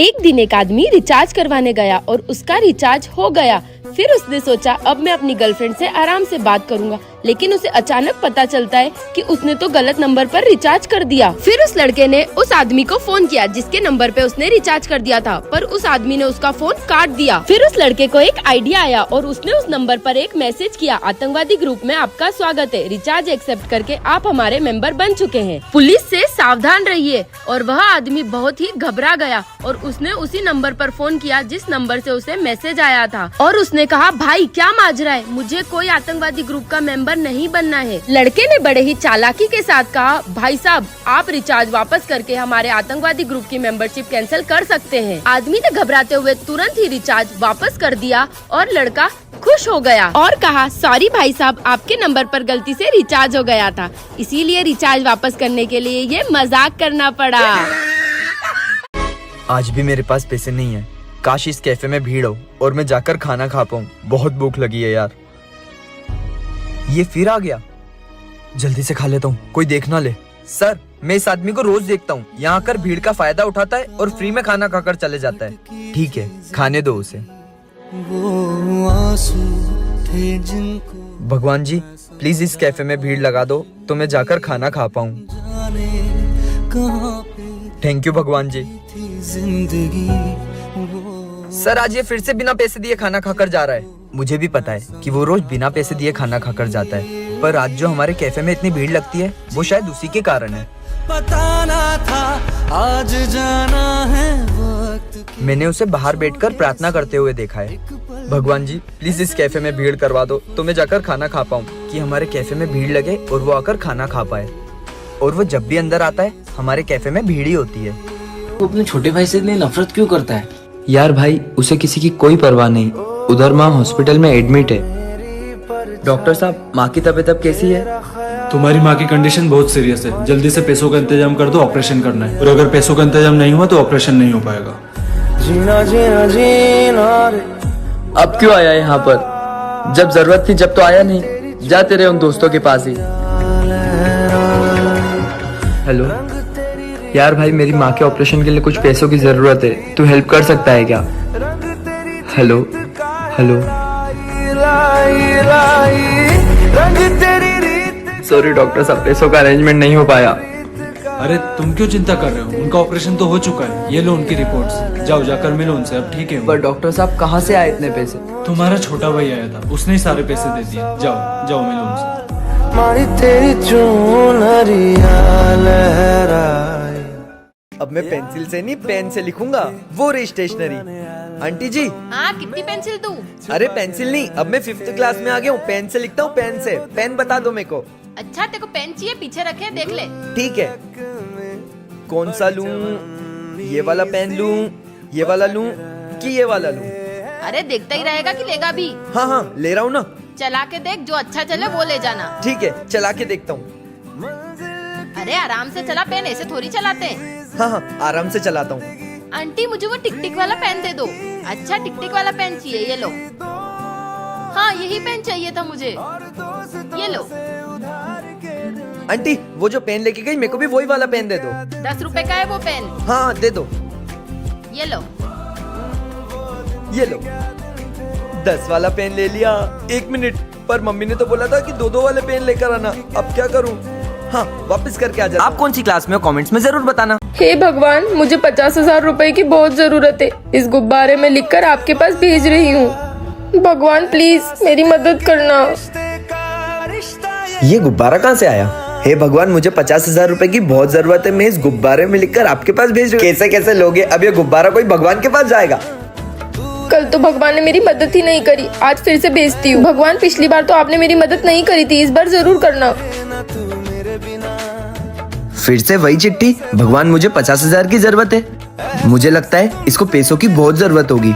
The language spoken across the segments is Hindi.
एक दिन एक आदमी रिचार्ज करवाने गया और उसका रिचार्ज हो गया। फिर उसने सोचा अब मैं अपनी गर्लफ्रेंड से आराम से बात करूंगा, लेकिन उसे अचानक पता चलता है कि उसने तो गलत नंबर पर रिचार्ज कर दिया। फिर उस लड़के ने उस आदमी को फोन किया जिसके नंबर पे उसने रिचार्ज कर दिया था, पर उस आदमी ने उसका फोन काट दिया। फिर उस लड़के को एक आइडिया आया और उसने उस नंबर पर एक मैसेज किया, आतंकवादी ग्रुप में आपका स्वागत है, रिचार्ज एक्सेप्ट करके आप हमारे मेंबर बन चुके हैं, पुलिस से सावधान रहिए। और वह आदमी बहुत ही घबरा गया और उसने उसी नंबर पर फोन किया जिस नंबर से उसे मैसेज आया था और उसने कहा, भाई क्या माजरा है, मुझे कोई आतंकवादी ग्रुप का मेंबर नहीं बनना है। लड़के ने बड़े ही चालाकी के साथ कहा, भाई साहब आप रिचार्ज वापस करके हमारे आतंकवादी ग्रुप की मेंबरशिप कैंसिल कर सकते हैं। आदमी ने घबराते हुए तुरंत ही रिचार्ज वापस कर दिया और लड़का खुश हो गया और कहा, सॉरी भाई साहब आपके नंबर पर गलती से रिचार्ज हो गया था, इसीलिए रिचार्ज वापस करने के लिए ये मजाक करना पड़ा। आज भी मेरे पास पैसे नहीं है। काश इस कैफे में भीड़ हो और मैं जाकर खाना खा पाऊं। बहुत भूख लगी है यार। ये फिर आ गया। जल्दी से खा लेता हूँ, कोई देख ना ले। सर, मैं इस आदमी को रोज देखता हूँ, यहाँ आकर भीड़ का फायदा उठाता है और फ्री में खाना खाकर चले जाता है। ठीक है, खाने दो उसे। भगवान जी प्लीज इस कैफे में भीड़ लगा दो तो मैं जाकर खाना खा पाऊँ। थैंक यू भगवान जी। सर, आज ये फिर से बिना पैसे दिए खाना खाकर जा रहा है। मुझे भी पता है कि वो रोज बिना पैसे दिए खाना खाकर जाता है, पर आज जो हमारे कैफे में इतनी भीड़ लगती है वो शायद उसी के कारण है। पता ना था आज जाना है वक्त। मैंने उसे बाहर बैठकर प्रार्थना करते हुए देखा है। भगवान जी प्लीज इस कैफे में भीड़ करवा दो तो मैं जाकर खाना खा पाऊँ, कि हमारे कैफे में भीड़ लगे और वो आकर खाना खा पाए। और वो जब भी अंदर आता है हमारे कैफे में भीड़ ही होती है। वो अपने छोटे भाई से इतनी नफरत क्यों करता है? यार भाई, उसे किसी की कोई परवाह नहीं। उधर माँ हॉस्पिटल में एडमिट है। डॉक्टर साहब, माँ की तबीयत अब कैसी है? तुम्हारी माँ की कंडीशन बहुत सीरियस है, जल्दी से पैसों का इंतजाम कर दो, ऑपरेशन करना है। और अगर पैसों का इंतजाम नहीं हुआ तो ऑपरेशन नहीं हो पाएगा। जीना जीना जीना। अब क्यों आया यहाँ पर? जब जरूरत थी जब तो आया नहीं। जाते रहे उन दोस्तों के पास ही। हेलो यार भाई, मेरी माँ के ऑपरेशन के लिए कुछ पैसों की जरूरत है, तू हेल्प कर सकता है क्या? Hello hello. सॉरी डॉक्टर साहब, पैसों का अरेंजमेंट नहीं हो पाया। अरे तुम क्यों चिंता कर रहे हो? उनका ऑपरेशन तो हो चुका है, ये लो उनकी रिपोर्ट्स। जाओ जाकर मिलो उनसे, अब ठीक है। पर डॉक्टर साहब कहाँ से आए इतने पैसे? तुम्हारा छोटा भाई आया था, उसने ही सारे पैसे दे दिए। जाओ जाओ मिलो उनसे। अब मैं पेंसिल से नहीं पेन से लिखूंगा, वो रही स्टेशनरी। आंटी जी। हाँ, कितनी पेंसिल दूं? अरे पेंसिल नहीं, अब मैं 5th क्लास में आ गया हूँ, पेन से लिखता हूँ। पेन से। पेन बता दो मेरे को। अच्छा तेरे को पेन चाहिए? पीछे रखे, देख ले। ठीक है। कौन सा लूं? ये वाला पेन लूं, ये वाला लूं कि ये वाला लूं? अरे देखता ही रहेगा कि लेगा भी? हाँ हाँ ले रहा हूँ ना। चला के देख, जो अच्छा चले वो ले जाना। ठीक है, चला के देखता हूँ। अरे आराम से चला, पेन ऐसे थोड़ी चलाते हैं। हाँ हाँ आराम से चलाता हूँ। आंटी मुझे वो टिक टिक वाला पेन दे दो। अच्छा टिक टिक वाला पेन चाहिए, ये लो। हाँ यही पेन चाहिए था मुझे, ये लो। आंटी वो जो पेन लेके गई मेरे को भी वही वाला पेन दे दो। 10 रुपए का है वो पेन। हाँ दे दो। ये लो। ये लो। 10 वाला पेन ले लिया। 1 मिनट, पर मम्मी ने तो बोला था कि 2-2 वाले पेन लेकर आना। अब क्या करूँ? हाँ वापस करके आ जाता। आप कौन सी क्लास में हो कमेंट्स में जरूर बताना। हे भगवान, मुझे 50,000 रुपए की बहुत जरूरत है, इस गुब्बारे में लिखकर आपके पास भेज रही हूँ। भगवान प्लीज मेरी मदद करना। ये गुब्बारा कहाँ से आया? हे भगवान, मुझे 50,000 रुपए की बहुत जरूरत है, मैं इस गुब्बारे में लिखकर आपके पास भेज रही हूँ। कैसे कैसे लोगे? अब ये गुब्बारा कोई भगवान के पास जाएगा? कल तो भगवान ने मेरी मदद ही नहीं करी, आज फिर से भेजती हूँ। भगवान पिछली बार तो आपने मेरी मदद नहीं करी थी, इस बार जरूर करना। फिर से वही चिट्ठी। भगवान मुझे 50,000 की जरूरत है। मुझे लगता है इसको पैसों की बहुत जरूरत होगी।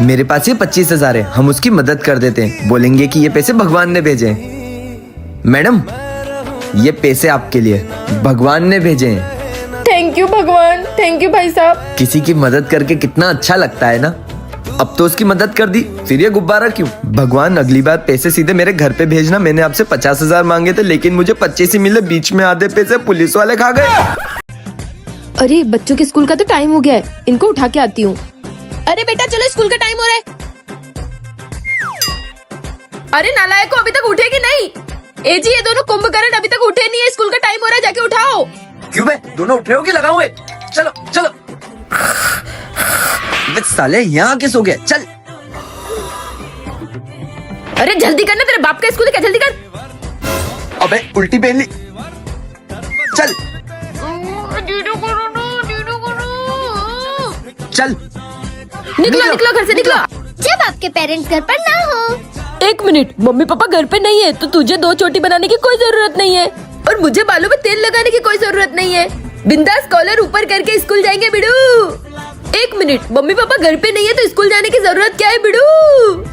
मेरे पास ये 25,000 है, हम उसकी मदद कर देते हैं। बोलेंगे कि ये पैसे भगवान ने भेजे। मैडम ये पैसे आपके लिए भगवान ने भेजे हैं। थैंक यू भगवान, थैंक यू भाई साहब। किसी की मदद करके कितना अच्छा लगता है ना। अब तो उसकी मदद कर दी, फिर ये गुब्बारा क्यों? भगवान अगली बार पैसे सीधे मेरे घर पे भेजना। मैंने आपसे 50,000 मांगे थे, लेकिन मुझे 25 ही मिले, बीच में आधे पैसे पुलिस वाले खा गए। अरे बच्चों के स्कूल का तो टाइम हो गया है, इनको उठा के आती हूँ। अरे बेटा चलो, स्कूल का टाइम हो रहा है। अरे नालायक को, अभी तक उठे कि नहीं? ए जी, ये दोनों कुंभकर्ण अभी तक उठे नहीं है, स्कूल का टाइम हो रहा है, जाके उठाओ। क्यों बे, दोनों उठ रहे हो कि लगा हुए? चलो चलो। बे साले यहाँ किस हो गए? चल। अरे जल्दी करना, तेरे बाप का स्कूल है क्या? जल्दी कर। अबे उल्टी पहन ली। चल चल। निकलो निकलो घर से, निकलो। जब आपके पेरेंट्स घर पर ना हो। एक मिनट, मम्मी पापा घर पे नहीं है तो तुझे 2 चोटी बनाने की कोई जरूरत नहीं है, और मुझे बालों में तेल लगाने की कोई जरूरत नहीं है। बिंदास कॉलर ऊपर करके स्कूल जाएंगे बिडू। एक मिनट, मम्मी पापा घर पे नहीं है तो स्कूल जाने की जरूरत क्या है बिडू?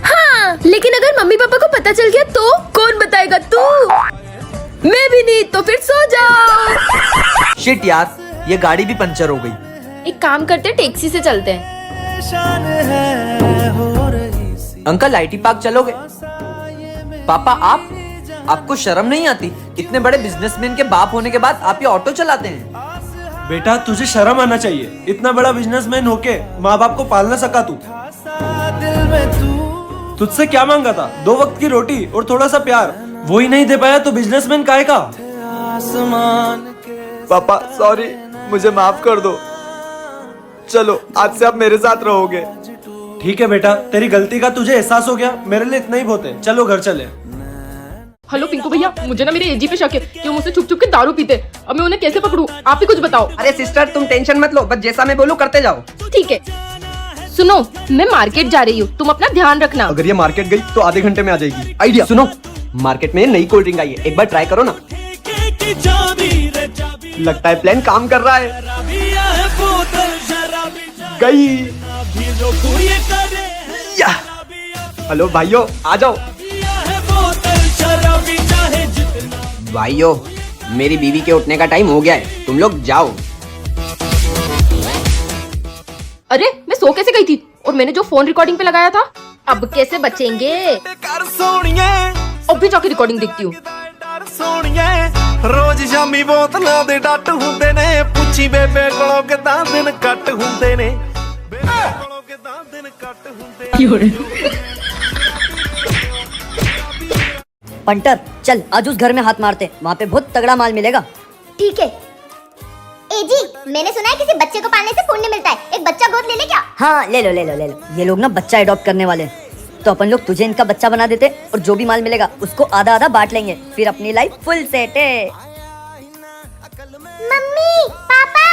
हाँ, लेकिन अगर मम्मी पापा को पता चल गया तो कौन बताएगा? तू। मैं भी नहीं तो फिर सो जाओ। शिट यार, ये गाड़ी भी पंचर हो गई। एक काम करते, टैक्सी से चलते हैं। अंकल आईटी पार्क चलोगे? पापा आपको शर्म नहीं आती? इतने बड़े बिजनेसमैन के बाप होने के बाद आप ये ऑटो चलाते हैं। बेटा तुझे शर्म आना चाहिए, इतना बड़ा बिजनेसमैन होके माँ बाप को पाल ना सका तू। तुझसे क्या मांगा था? 2 वक्त की रोटी और थोड़ा सा प्यार, वो ही नहीं दे पाया तो बिजनेसमैन काहे का? पापा सॉरी, मुझे माफ कर दो। चलो आज से आप मेरे साथ रहोगे। ठीक है बेटा, तेरी गलती का तुझे एहसास हो गया, मेरे लिए इतना ही बहुत है। चलो घर चले। हेलो पिंकू भैया, मुझे ना मेरे एजी पे शक है कि वो मुझसे छुप छुप के दारू पीते। अब मैं उन्हें कैसे पकड़ूं? आप ही कुछ बताओ। अरे सिस्टर, तुम टेंशन मत लो, बस जैसा मैं बोलूं करते जाओ। ठीक है। सुनो, मैं मार्केट जा रही हूँ, तुम अपना ध्यान रखना। अगर ये मार्केट गई तो आधे घंटे में आ जाएगी। आइडिया सुनो, मार्केट में नई कोल्ड ड्रिंक आई है, एक बार ट्राई करो ना। लगता है प्लान काम कर रहा है। गई। या। हेलो भाइयों, आ जाओ। भाइयों, मेरी बीवी के उठने का टाइम हो गया है, तुम लोग जाओ। अरे मैं सो कैसे गई थी? और मैंने जो फोन रिकॉर्डिंग पे लगाया था, अब कैसे बचेंगे? अब भी जाके रिकॉर्डिंग देखती हूँ। रोज शामी बोतलों दे डट हुंदे ने, पुछी बेबे कोलों किदां दिन कट हुंदे ने, बेबे कोलों किदां दिन कट हुंदे ने। पंटर चल, आज उस घर में हाथ मारते, वहाँ पे बहुत तगड़ा माल मिलेगा। ठीक है। ए जी, मैंने सुना है किसी बच्चे को पालने से पुण्य मिलता है, एक बच्चा गोद ले ले क्या? हाँ ले लो ले लो ले लो। ये लोग ना बच्चा अडॉप्ट करने वाले हैं, तो अपन लोग तुझे इनका बच्चा बना देते और जो भी माल मिलेगा उसको आधा आधा बांट लेंगे, फिर अपनी लाइफ फुल सेट है। मम्मी पापा,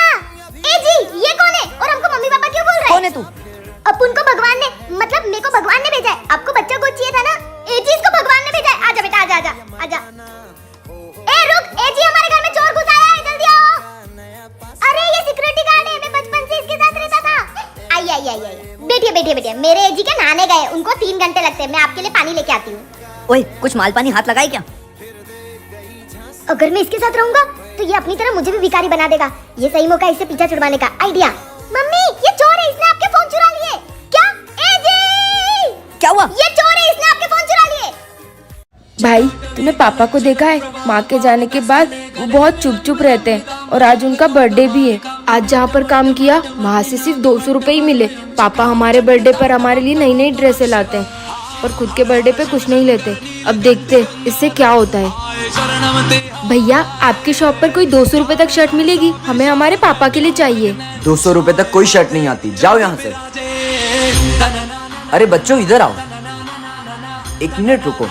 ए जी ये कौन है और हमको मम्मी पापा क्यों बोल रहे हैं? कौन है तू? अपुन को भगवान ने, मतलब मेरे को भगवान ने भेजा है। आपको बच्चा गोद चाहिए था ना? ए जी इसको भगवान ने भेजा है। आजा बेटा, आजा आजा आजा। ए रुक, ए जी हमारे घर में चोर घुस आया है, जल्दी आओ। अरे ये सिक्योरिटी गार्ड है, मैं बचपन से इसके साथ रहता था। आई आई आई आई, बैठिए बैठिए बैठिए। मेरे ए जी के नहाने गए, उनको 3 घंटे लगते हैं, मैं आपके लिए पानी लेके आती हूँ। ओए कुछ माल पानी हाथ लगाए क्या? अगर मैं इसके साथ रहूंगा तो ये अपनी तरह मुझे भी भिखारी बना देगा। ये सही मौका इससे पीछा छुड़वाने का। आइडिया। मम्मी ये चोर है, इसने आपके फोन चुरा लिए। क्या? ए जी क्या हुआ? ये चोर है, इसने आपके फोन चुरा लिए। भाई तूने पापा को देखा है? माँ के जाने के बाद वो बहुत चुप चुप रहते हैं, और आज उनका बर्थडे भी है। आज जहाँ पर काम किया वहाँ से सिर्फ 200 रुपए ही मिले। पापा हमारे बर्थडे पर हमारे लिए नई नई ड्रेसें लाते हैं, और खुद के बर्थडे पे कुछ नहीं लेते। अब देखते इससे क्या होता है। भैया आपकी शॉप पर कोई 200 रुपए तक शर्ट मिलेगी? हमें हमारे पापा के लिए चाहिए। 200 रुपए तक कोई शर्ट नहीं आती, जाओ यहाँ से। अरे बच्चों इधर आओ, 1 मिनट रुको।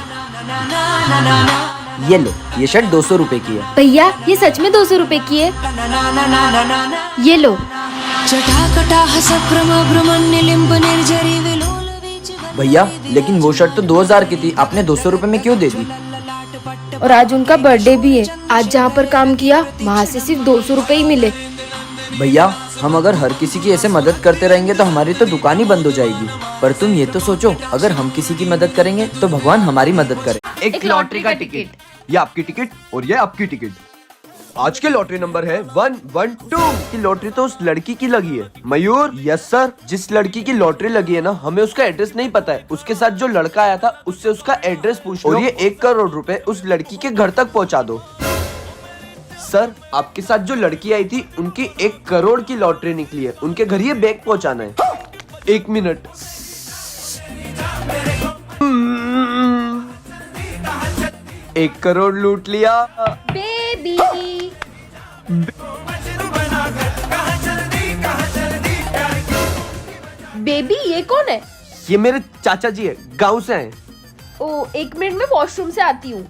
ये लो, ये शर्ट 200 रुपए की है। भैया ये सच में 200 रुपए की है? ये लो। भैया लेकिन वो शर्ट तो 2000 की थी, आपने 200 रुपए में क्यों दे दी? और आज उनका बर्थडे भी है। आज जहाँ पर काम किया वहाँ से सिर्फ 200 रुपए ही मिले। भैया हम अगर हर किसी की ऐसे मदद करते रहेंगे तो हमारी तो दुकान ही बंद हो जाएगी। पर तुम ये तो सोचो, अगर हम किसी की मदद करेंगे तो भगवान हमारी मदद करे। एक लॉटरी का टिकट, ये आपकी टिकट और ये आपकी टिकट। आज के लॉटरी नंबर है 112 की लॉटरी तो उस लड़की की लगी है। मयूर। Yes sir. जिस लड़की की लॉटरी लगी है ना, हमें उसका एड्रेस नहीं पता है। उसके साथ जो लड़का आया था उससे उसका एड्रेस पूछ लो और ये 1 करोड़ रुपए उस लड़की के घर तक पहुंचा दो। सर, आपके साथ जो लड़की आई थी उनकी 1 करोड़ की लॉटरी निकली है। उनके घर ये बैग पहुंचाना है। 1 मिनट। 1 करोड़ लूट लिया। बेबी। बेबी ये कौन है? ये मेरे चाचा जी है, गांव से आए। ओ 1 मिनट में वॉशरूम से आती हूँ।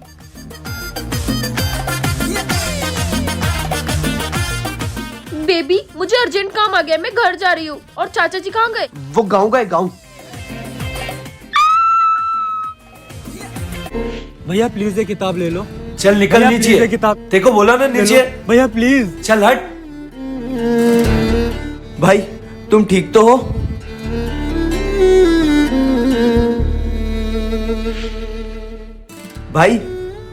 बेबी मुझे अर्जेंट काम आ गया, मैं घर जा रही हूँ। और चाचा जी कहाँ गए? वो गांव गए, गांव। भैया प्लीज ये किताब ले लो। चल निकल भैया, नीचे। please ये किताब देखो बोला ना नीचे। भैया प्लीज। चल हट। भाई तुम ठीक तो हो? भाई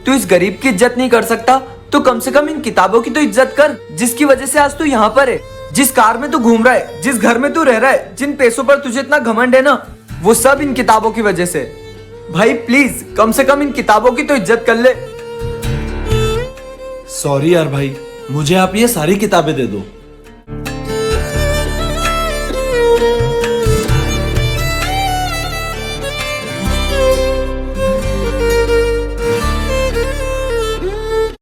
तू इस गरीब की इज्जत नहीं कर सकता तो कम से कम इन किताबों की तो इज्जत कर, जिसकी वजह से आज तू यहाँ पर है। जिस कार में तू घूम रहा है, जिस घर में तू रह रहा है, जिन पैसों पर तुझे इतना घमंड है ना, वो सब इन किताबों की वजह से। भाई प्लीज कम से कम इन किताबों की तो इज्जत कर ले। सॉरी यार भाई, मुझे आप ये सारी किताबें दे दो।